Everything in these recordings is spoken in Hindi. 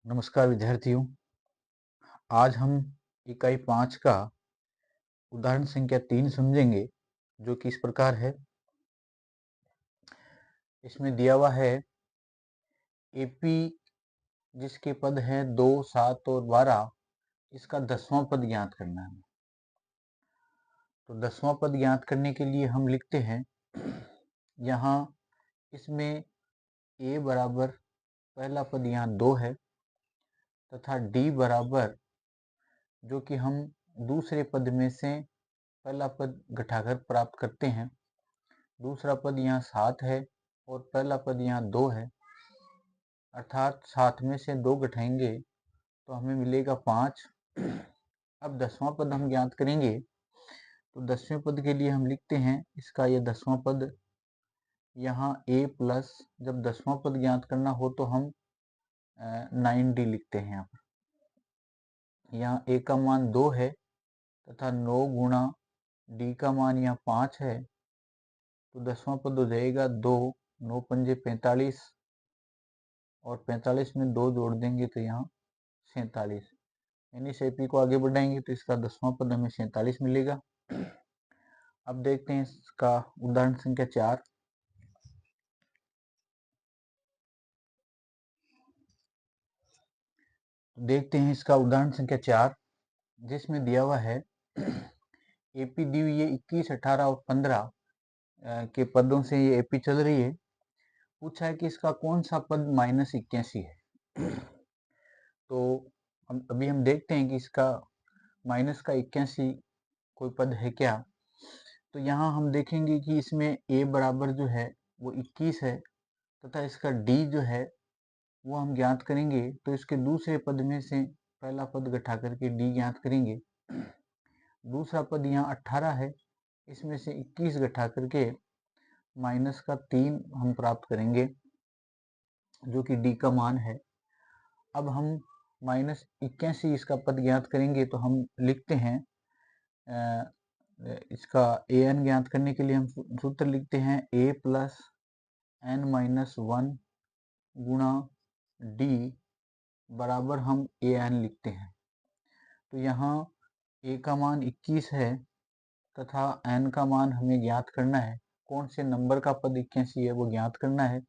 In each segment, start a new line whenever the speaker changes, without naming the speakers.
नमस्कार विद्यार्थियों। आज हम इकाई 5 का उदाहरण संख्या 3 समझेंगे, जो कि इस प्रकार है। इसमें दिया हुआ है एपी जिसके पद हैं 2, 7 और 12, इसका 10वां पद ज्ञात करना है। तो 10वां पद ज्ञात करने के लिए हम लिखते हैं यहाँ इसमें ए बराबर पहला पद यहाँ 2 है तथा डी बराबर, जो कि हम दूसरे पद में से पहला पद घटाकर प्राप्त करते हैं, दूसरा पद यहाँ 7 है और पहला पद यहाँ 2 है, अर्थात 7 में से 2 घटाएंगे तो हमें मिलेगा 5। अब 10वां पद हम ज्ञात करेंगे, तो 10वें पद के लिए हम लिखते हैं इसका ये 10वां पद यहाँ a प्लस, जब 10वां पद ज्ञात करना हो तो हम 9d लिखते हैं। यहाँ a का मान 2 है तथा 9 गुणा d का मान यहाँ 5 है, तो 10वां पद हो जाएगा 2, 9 पंजे 45 और 45 में 2 जोड़ देंगे तो यहाँ 47, यानी इस एपी को आगे बढ़ाएंगे तो इसका 10वां पद हमें 47 मिलेगा। अब देखते हैं इसका उदाहरण संख्या 4। देखते हैं इसका उदाहरण संख्या 4, जिसमें दिया हुआ है एपी दी हुई है 21, 18 और 15 के पदों से ये एपी चल रही है। पूछा है कि इसका कौन सा पद -81 है। तो अभी हम देखते हैं कि इसका -81 कोई पद है क्या। तो यहाँ हम देखेंगे कि इसमें a बराबर जो है वो 21 है तथा इसका d जो है वो हम ज्ञात करेंगे, तो इसके दूसरे पद में से पहला पद घटा करके d ज्ञात करेंगे। दूसरा पद यहाँ 18 है, इसमें से 21 घटा करके माइनस का 3 हम प्राप्त करेंगे, जो कि d का मान है। अब हम -81 इसका पद ज्ञात करेंगे, तो हम लिखते हैं इसका an ज्ञात करने के लिए हम सूत्र लिखते हैं a प्लस n-1 गुणा d बराबर हम an लिखते हैं। तो यहाँ a का मान 21 है तथा n का मान हमें ज्ञात करना है। कौन से नंबर का पद 81 है वो ज्ञात करना है।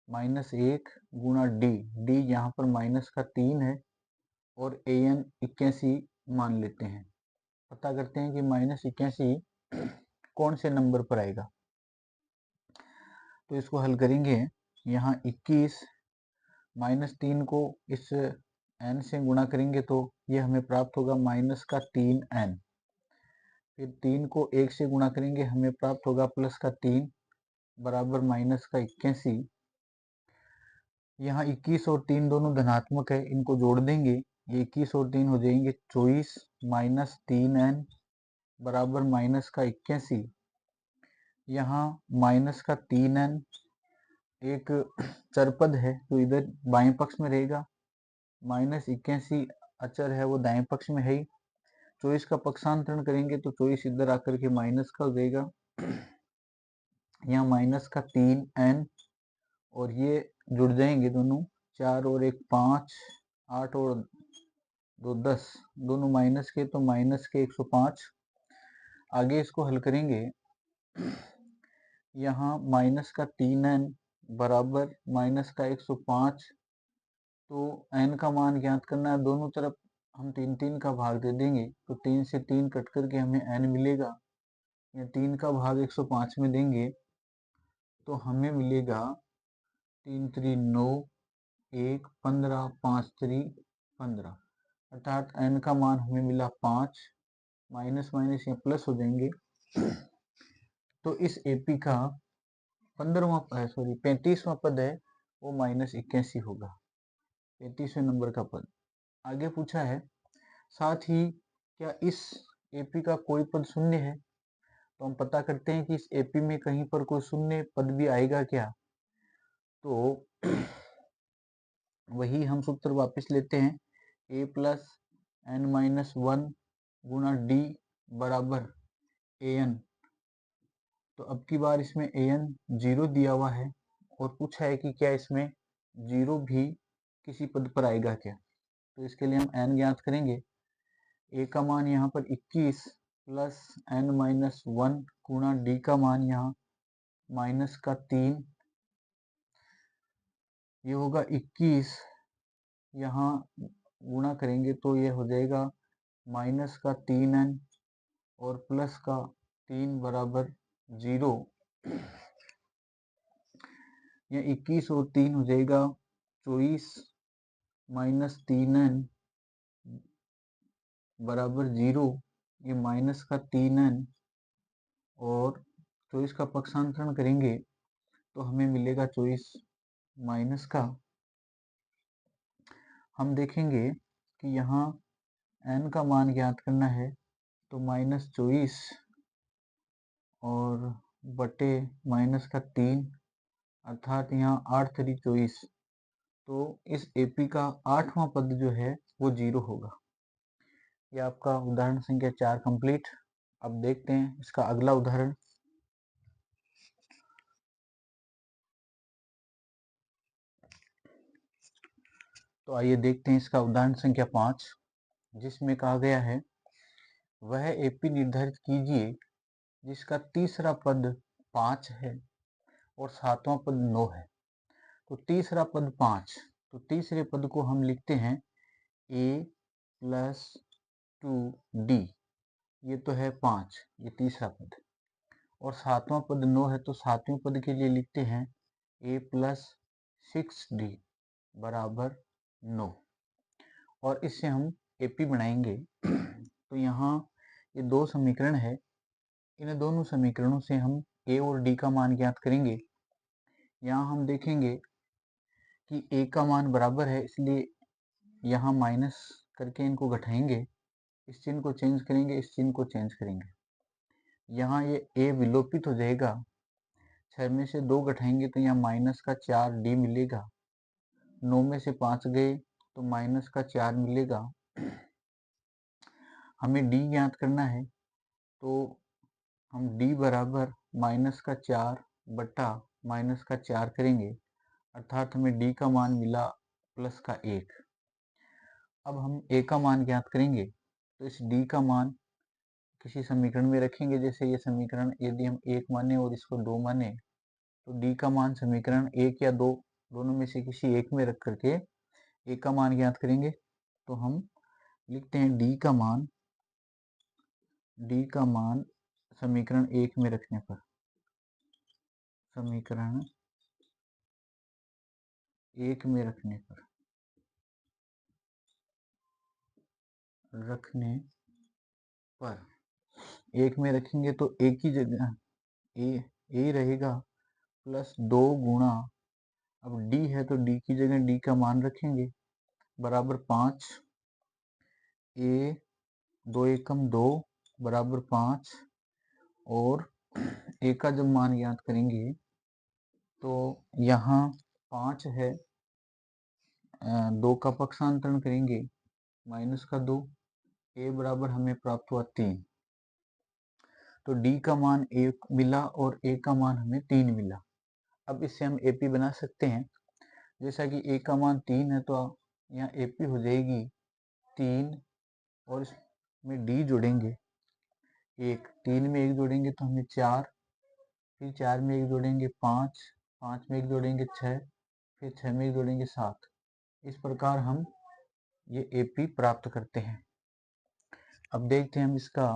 -1 गुणा d यहाँ पर माइनस का 3 है और an 81 मान लेते हैं। पता करते हैं कि -81 कौन से नंबर पर आएगा। तो इसको हल करेंगे। यहाँ 21 -3 को इस n से गुणा करेंगे तो ये हमें प्राप्त होगा माइनस का 3n। फिर 3 को 1 से गुणा करेंगे, हमें प्राप्त होगा प्लस का 3 बराबर माइनस का 81। यहाँ 21 और 3 दोनों धनात्मक है, इनको जोड़ देंगे, ये 21 और 3 हो जाएंगे 24 माइनस 3n बराबर माइनस का 81। यहाँ माइनस का 3n एक चरपद है तो इधर बाएं पक्ष में रहेगा, -81 अचर है वो दाएं पक्ष में है ही। 24 का पक्षांतरण करेंगे तो 24 इधर आकर के माइनस का हो जाएगा। यहाँ माइनस का 3n और ये जुड़ जाएंगे दोनों, 4 और 1 5, 8 और 2 10, दोनों माइनस के तो माइनस के 105। आगे इसको हल करेंगे। यहाँ माइनस का 3n बराबर माइनस का 105, तो n का मान ज्ञात करना है। दोनों तरफ हम 3 का भाग दे देंगे तो 3 से 3 कट करके हमें n मिलेगा। या 3 का भाग 105 में देंगे तो हमें मिलेगा 3 3 9, 1 15, 5 3 15, अर्थात n का मान हमें मिला 5। माइनस माइनस या प्लस हो जाएंगे। तो इस एपी का 35वां पद है वो -81 होगा, 35वें नंबर का पद। आगे पूछा है साथ ही क्या इस एपी का कोई पद शून्य है। तो हम पता करते हैं कि इस एपी में कहीं पर कोई शून्य पद भी आएगा क्या। तो वही हम सूत्र वापस लेते हैं, a प्लस n-1 गुणा d बराबर an। तो अब की बार इसमें an 0 दिया हुआ है और पूछा है कि क्या इसमें 0 भी किसी पद पर आएगा क्या। तो इसके लिए हम n ज्ञात करेंगे। a का मान यहाँ पर 21 प्लस n-1 गुणा d का मान यहाँ माइनस का 3, ये होगा 21, यहाँ गुणा करेंगे तो ये हो जाएगा माइनस का 3n और प्लस का 3 बराबर 0। यह 21 और 3 हो जाएगा 24 माइनस 3n बराबर 0। ये माइनस का 3n और 24 का पक्षांतरण करेंगे तो हमें मिलेगा 24 माइनस का, हम देखेंगे कि यहाँ n का मान ज्ञात करना है तो -24 और बटे माइनस का 3 अर्थात यहाँ 8 3 24, तो इस AP का 8वां पद जो है वो 0 होगा। ये आपका उदाहरण संख्या 4 कंप्लीट। अब देखते हैं इसका अगला उदाहरण। तो आइए देखते हैं इसका उदाहरण संख्या 5, जिसमें कहा गया है वह AP निर्धारित कीजिए जिसका तीसरा पद 5 है और सातवां पद 9 है। तो तीसरा पद 5, तो तीसरे पद को हम लिखते हैं a प्लस 2d, ये तो है 5, ये तीसरा पद, और सातवां पद 9 है तो सातवें पद के लिए लिखते हैं a प्लस 6d बराबर 9, और इससे हम AP बनाएंगे। तो यहाँ ये दो समीकरण है, इन दोनों समीकरणों से हम a और d का मान ज्ञात करेंगे। यहाँ हम देखेंगे कि a का मान बराबर है, इसलिए यहाँ माइनस करके इनको घटाएंगे, इस चिन्ह को चेंज करेंगे, इस चिन्ह को चेंज करेंगे, यहाँ ये a विलोपित हो जाएगा, 6 में से 2 घटाएंगे तो यहाँ माइनस का 4d मिलेगा, 9 में से 5 गए तो माइनस का 4 मिलेगा। हमें d ज्ञात करना है तो हम d बराबर माइनस का 4 बटा माइनस का 4 करेंगे, अर्थात हमें d का मान मिला प्लस का 1। अब हम a का मान ज्ञात करेंगे, तो इस d का मान किसी समीकरण में रखेंगे। जैसे ये समीकरण यदि हम 1 माने और इसको 2 माने तो d का मान समीकरण 1 या 2 दोनों में से किसी एक में रख करके a का मान ज्ञात करेंगे। तो हम लिखते हैं d का मान समीकरण 1 में रखने पर, समीकरण 1 में रखने पर 1 में रखेंगे तो एक ही जगह ए रहेगा प्लस 2 गुणा, अब d है तो d की जगह d का मान रखेंगे बराबर 5, a 2 एकम 2 बराबर 5, और a का जब मान ज्ञात करेंगे तो यहाँ 5 है, 2 का पक्षांतरण करेंगे माइनस का 2, a बराबर हमें प्राप्त हुआ 3। तो d का मान 1 मिला और a का मान हमें 3 मिला। अब इससे हम AP बना सकते हैं। जैसा कि a का मान 3 है तो यहाँ AP हो जाएगी 3 और इसमें d जोड़ेंगे 1, 3 में 1 जोड़ेंगे तो हमें 4, फिर 4 में 1 जोड़ेंगे 5, 5 में 1 जोड़ेंगे 6, फिर 6 में 1 जोड़ेंगे 7। इस प्रकार हम ये AP प्राप्त करते हैं। अब देखते हैं हम इसका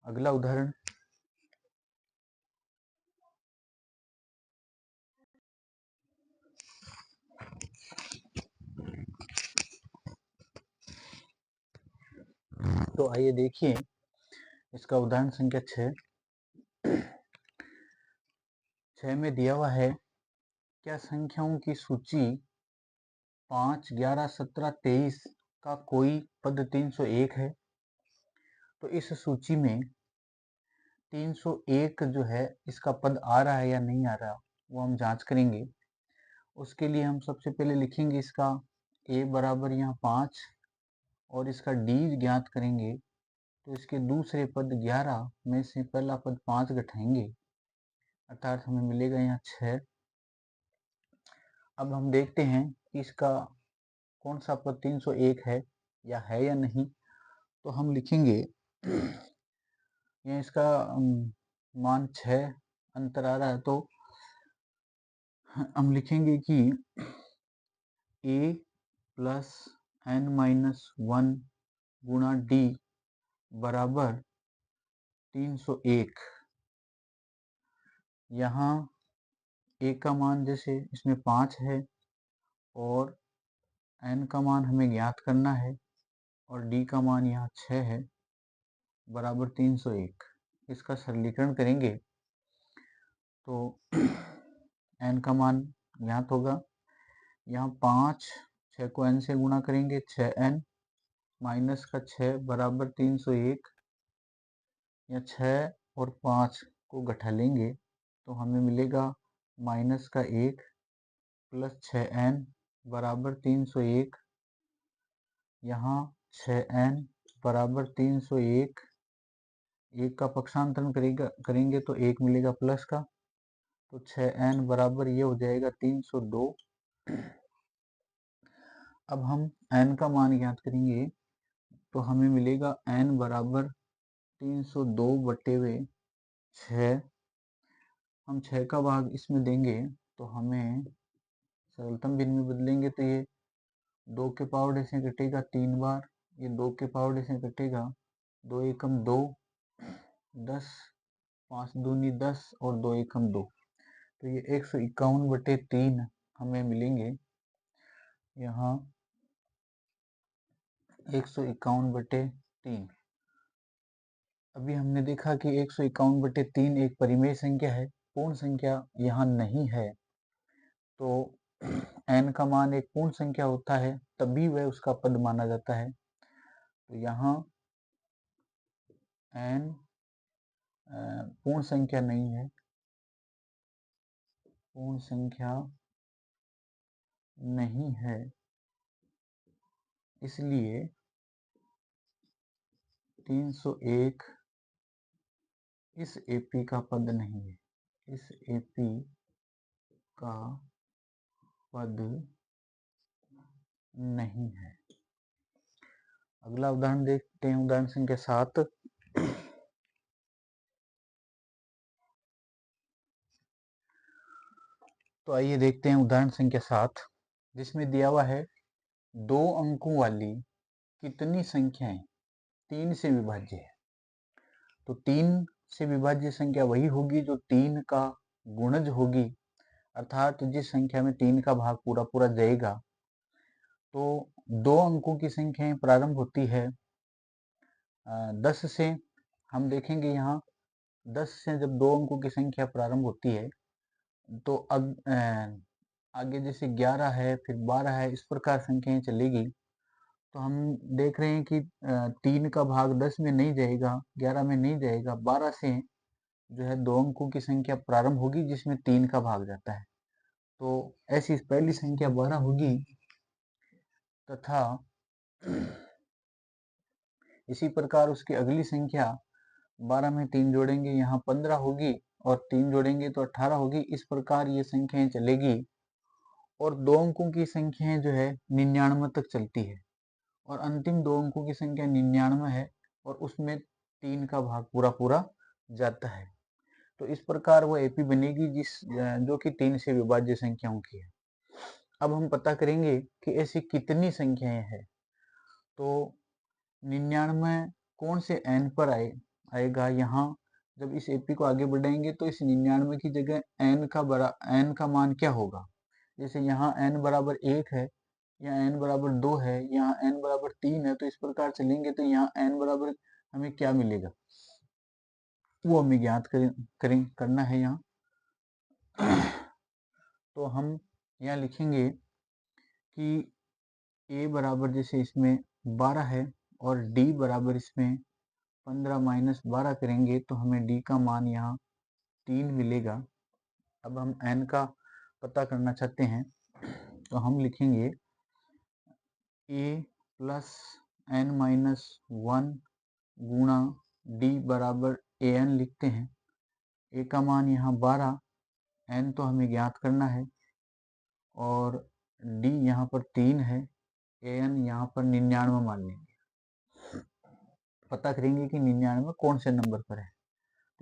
अगला उदाहरण। तो आइए देखिए इसका उदाहरण संख्या 6 में दिया हुआ है क्या संख्याओं की सूची 5, 11, 17, 23 का कोई पद 301 है। तो इस सूची में 301 जो है इसका पद आ रहा है या नहीं आ रहा, वो हम जांच करेंगे। उसके लिए हम सबसे पहले लिखेंगे इसका a बराबर यहाँ 5 और इसका d ज्ञात करेंगे। तो इसके दूसरे पद 11 में से पहला पद 5 घटाएंगे, अर्थात हमें मिलेगा यहाँ 6। अब हम देखते हैं कि इसका कौन सा पद 301 है या नहीं, तो हम लिखेंगे ये इसका मान 6 अंतर आ रहा है, तो हम लिखेंगे कि a प्लस n-1 गुणा d बराबर 301। यहाँ a का मान जैसे इसमें 5 है और n का मान हमें ज्ञात करना है और d का मान यहाँ 6 है बराबर 301। इसका सरलीकरण करेंगे तो n का मान ज्ञात होगा। यहाँ 5, 6 को n से गुणा करेंगे 6n माइनस का 6 बराबर 301, या 6 और 5 को घटा लेंगे तो हमें मिलेगा माइनस का 1 प्लस 6n बराबर 301। यहाँ 6n बराबर 301, 1 का पक्षांतरण करेंगे तो 1 मिलेगा प्लस का, तो 6n बराबर ये हो जाएगा 302। अब हम n का मान ज्ञात करेंगे तो हमें मिलेगा n बराबर 302 बटे हुए 6। हम 6 का भाग इसमें देंगे तो हमें सरलतम भिन्न में बदलेंगे तो ये 2 के पावर से कटेगा 3 बार, ये 2 के पावर से कटेगा, 2 एकम 2, 10, 5 दूनी 10 और 2 एकम 2, तो ये 151 बटे 3 हमें मिलेंगे। यहाँ 151 बटे 3। अभी हमने देखा कि 151 बटे 3 एक परिमेय संख्या है, पूर्ण संख्या यहाँ नहीं है, तो n का मान एक पूर्ण संख्या होता है तभी वह उसका पद माना जाता है। तो यहाँ n पूर्ण संख्या नहीं है, पूर्ण संख्या नहीं है, इसलिए 301 इस AP का पद नहीं है, इस AP का पद नहीं है। अगला उदाहरण देखते हैं, उदाहरण संख्या 7। तो आइए देखते हैं उदाहरण संख्या 7, जिसमें दिया हुआ है 2 अंकों वाली कितनी संख्याएं 3 से विभाज्य है। तो 3 से विभाज्य संख्या वही होगी जो 3 का गुणज होगी, अर्थात जिस संख्या में 3 का भाग पूरा पूरा जाएगा। तो 2 अंकों की संख्याएं प्रारंभ होती है 10 से। हम देखेंगे यहाँ 10 से जब 2 अंकों की संख्या प्रारंभ होती है तो अब आगे जैसे 11 है, फिर 12 है, इस प्रकार संख्याएं चलेगी। तो हम देख रहे हैं कि 3 का भाग 10 में नहीं जाएगा, 11 में नहीं जाएगा, 12 से जो है 2 अंकों की संख्या प्रारंभ होगी जिसमें 3 का भाग जाता है। तो ऐसी पहली संख्या 12 होगी, तथा इसी प्रकार उसकी अगली संख्या 12 में 3 जोड़ेंगे यहाँ 15 होगी, और 3 जोड़ेंगे तो 18 होगी। इस प्रकार ये संख्याएं चलेगी और 2 अंकों की संख्याएं जो है 99 तक चलती है, और अंतिम 2 अंकों की संख्या 99 है और उसमें 3 का भाग पूरा पूरा जाता है। तो इस प्रकार वो AP बनेगी जो कि 3 से विभाज्य संख्याओं की है। अब हम पता करेंगे कि ऐसी कितनी संख्याएं हैं। तो 99 कौन से n पर आएगा। यहाँ जब इस AP को आगे बढ़ाएंगे तो इस 99 की जगह n का मान क्या होगा। जैसे यहाँ n बराबर 1 है, यहाँ n बराबर 2 है, यहाँ n बराबर 3 है, तो इस प्रकार चलेंगे तो यहाँ n बराबर हमें क्या मिलेगा वो हमें ज्ञात करना है यहाँ। तो हम यहाँ लिखेंगे कि a बराबर जैसे इसमें 12 है और d बराबर इसमें 15 माइनस 12 करेंगे तो हमें d का मान यहाँ 3 मिलेगा। अब हम n का पता करना चाहते हैं तो हम लिखेंगे a प्लस n माइनस 1 गुणा d बराबर an लिखते हैं। a का मान यहाँ 12, n तो हमें ज्ञात करना है और d यहाँ पर 3 है, an यहाँ पर 99 मान लेंगे। पता करेंगे कि 99 कौन से नंबर पर है।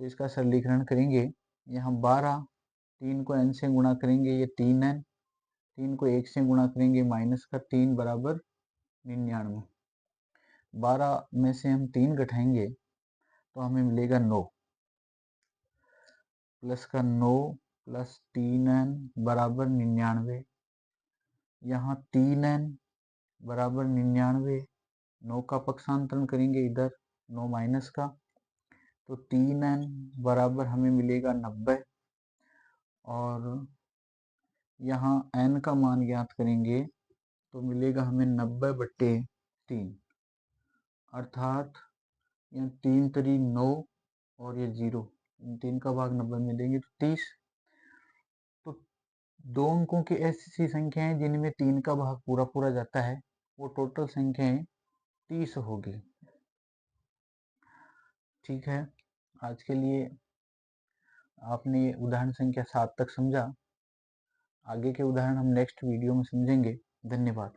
तो इसका सरलीकरण करेंगे, यहाँ 12, 3 को n से गुणा करेंगे ये 3n, 3 को 1 से गुणा करेंगे माइनस का 3 बराबर 99। 12 में से हम 3 घटाएंगे तो हमें मिलेगा 9, प्लस का 9 प्लस 3n बराबर 99। यहाँ 3n बराबर 99, 9 का पक्षांतरण करेंगे इधर 9 माइनस का, तो 3n बराबर हमें मिलेगा 90। और यहाँ n का मान ज्ञात करेंगे तो मिलेगा हमें 90/3, अर्थात यहाँ 3 3 9 और ये 0, 3 का भाग 90 में देंगे तो 30। तो 2 अंकों की ऐसी संख्याएं जिनमें 3 का भाग पूरा पूरा जाता है, वो टोटल संख्याएं 30 होगी। ठीक है, आज के लिए आपने उदाहरण संख्या 7 तक समझा। आगे के उदाहरण हम नेक्स्ट वीडियो में समझेंगे। धन्यवाद।